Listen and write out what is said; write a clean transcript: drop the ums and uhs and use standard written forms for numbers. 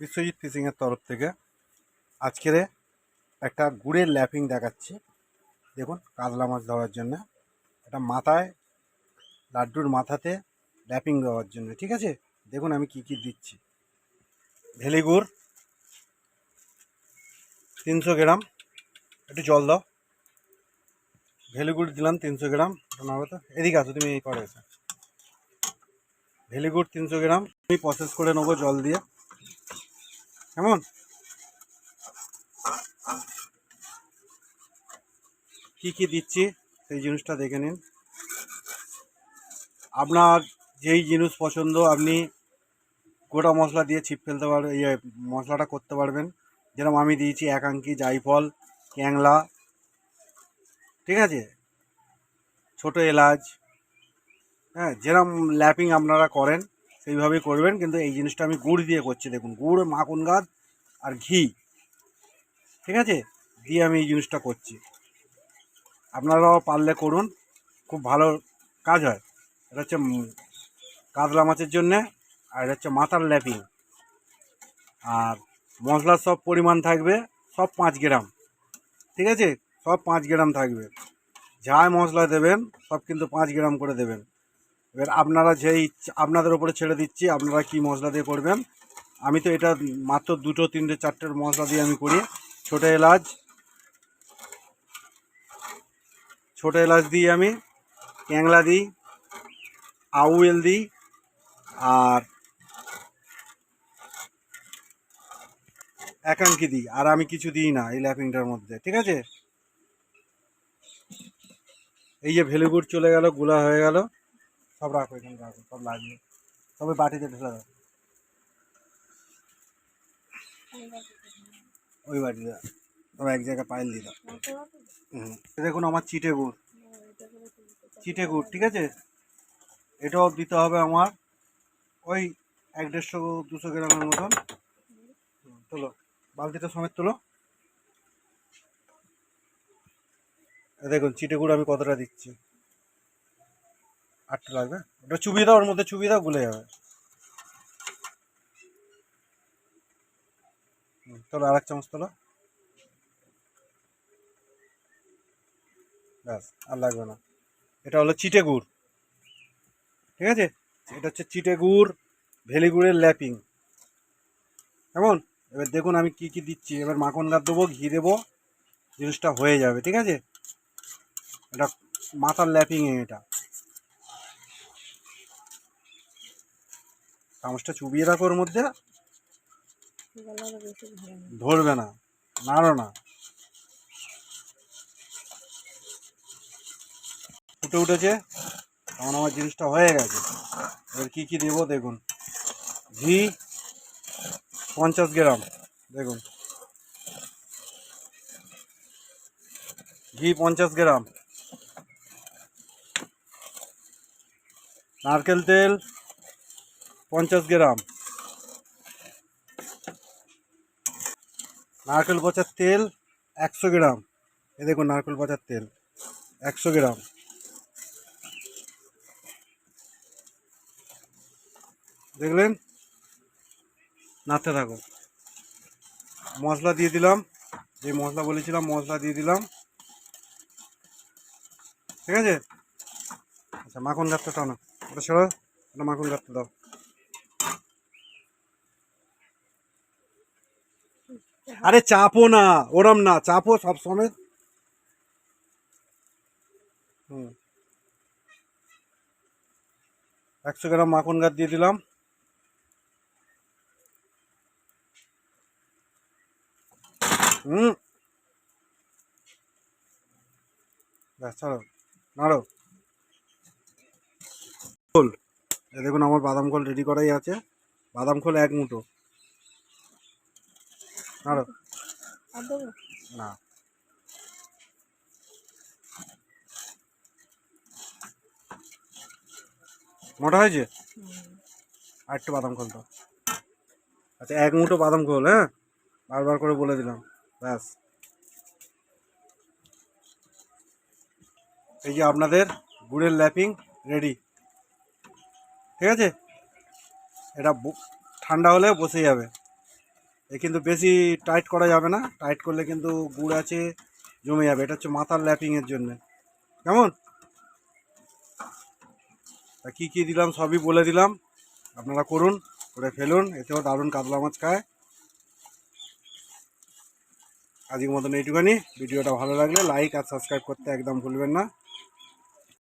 বিশ্বজিৎ ফিশিংয়ের তরফ থেকে আজকের একটা গুড়ের ল্যাপিং দেখাচ্ছি। দেখুন, কাতলা মাছ ধরার জন্য এটা মাথায়, লাড্ডুর মাথাতে ল্যাপিং দেওয়ার জন্য। ঠিক আছে, দেখুন আমি কি কি দিচ্ছি। ভেলি গুড় 300 গ্রাম, একটু জল দাও। ভেলি গুড় দিলাম 300 গ্রাম। তো এদিকে আসো, তুমি এই করে এসো। ভেলি গুড় 300 গ্রাম আমি প্রসেস করে নেবো জল দিয়ে। কেমন, কি কি দিচ্ছি সেই জিনিসটা দেখে নিন। আপনার যেই জিনিস পছন্দ আপনি গোটা মশলা দিয়ে ছিপ ফেলতে পারবেন, মশলাটা করতে পারবেন। যেরকম আমি দিয়েছি একাঙ্কি, জায়ফল, ক্যাংলা, ঠিক আছে, ছোটো এলাচ। হ্যাঁ, যেরকম ল্যাপিং আপনারা করেন সেইভাবেই করবেন, কিন্তু এই জিনিসটা আমি গুড় দিয়ে করছি। দেখুন, গুড়, মাখন গাছ আর ঘি, ঠিক আছে, দিয়ে আমি এই জিনিসটা করছি। আপনারাও পারলে করুন, খুব ভালো কাজ হয়। এটা হচ্ছে কাতলা মাছের জন্যে, আর এটা হচ্ছে মাথার ল্যাপিং। আর মশলার সব পরিমাণ থাকবে সব 5 গ্রাম, ঠিক আছে, সব 5 গ্রাম থাকবে। যা মশলা দেবেন সব কিন্তু 5 গ্রাম করে দেবেন। এবার আপনারা যেই আপনাদের ওপরে ছেড়ে দিচ্ছি, আপনারা কি মশলা দিয়ে করবেন। আমি তো এটা মাত্র 2, 3, 4 মশলা দিয়ে আমি করি। ছোটো এলাচ দিই আমি, ক্যাংলা দিই, আউয়েল দিই, আর একাঙ্কি দিই। আর আমি কিছু দিই না এই ল্যাপিংটার মধ্যে, ঠিক আছে। এই যে ভেলিগুড় চলে গেল, গুলা হয়ে গেল। সব রাখো এখানে, রাখো, সব লাগবে, সবাই বাটিতে ঢেলে দাও। ওই বাটিতে সব এক জায়গায় পাইল দিয়ে দাও। দেখুন আমার চিটে গুড়, ঠিক আছে, এটাও দিতে হবে আমার ওই 150-200 গ্রামের মতন। তোলো, বালতিটা সমেত তোলো। দেখুন চিটে গুড় আমি কতটা দিচ্ছি। 8টা লাগবে, ওটা চুবিয়ে দাও, ওর মধ্যে চুবিয়ে দাও, গুলে যাবে। তোলো, আর 1 চামচ তোলো, ব্যাস, আর লাগবে না। এটা হলো চিটে গুড়, ঠিক আছে, এটা হচ্ছে চিটে গুড়, ভেলি গুড়ের ল্যাপিং। কেমন, এবার দেখুন আমি কি কি দিচ্ছি। এবার মাখন গাছ দেবো, ঘি দেবো, জিনিসটা হয়ে যাবে, ঠিক আছে। এটা মাথার ল্যাপিং, এটা চামচটা চুবিয়ে রাখো ওর মধ্যে, ধরবে না, নাড়ো না। ফুটে উঠেছে, তখন আমার জিনিসটা হয়ে গেছে। এবার কী কী দেবো দেখুন। ঘি 50 গ্রাম, দেখুন ঘি 50 গ্রাম। নারকেল তেল 50 গ্রাম। নারকেল পচার তেল 100 গ্রাম। এ দেখুন নারকেল পচার তেল 100 গ্রাম। দেখলেন, নাড়তে থাকো। মশলা দিয়ে দিলাম, যে মশলা বলেছিলাম মশলা দিয়ে দিলাম, ঠিক আছে। আচ্ছা, মাখন গাছটা টানো, ওটা সরো, ওটা মাখন গাছটা দাও। আরে চাপো না, ওরম না, চাপো সব সময়। 100 গ্রাম মাখন গাছ দিয়ে দিলাম। ব্যাস, ছাড়ো, নাড়ো। খোল, দেখুন আমার বাদাম খোল রেডি করাই আছে। বাদাম খোল 1 মুঠো, নাড়ো। না, মোটা হয়েছে, আর একটু বাদাম খোল দাও। আচ্ছা, 1 মুঠো বাদাম খোল, হ্যাঁ, বারবার করে বলে দিলাম। ব্যাস, এই যে আপনাদের গুড়ের ল্যাপিং রেডি, ঠিক আছে। এটা ঠান্ডা হলে বসে যাবে। এ কিন্তু বেশি টাইট করা যাবে না, টাইট করলে কিন্তু গুড় আছে জমে যাবে। এটা হচ্ছে মাথার ল্যাপিংয়ের জন্য। কেমন? তা কী কী দিলাম সবই বলে দিলাম, আপনারা করুন, করে ফেলুন। এতেও দারুণ কাতলা মাছ খায়। আজকের মতন এইটুখানি। ভিডিওটা ভালো লাগলে লাইক আর সাবস্ক্রাইব করতে একদম ভুলবেন না।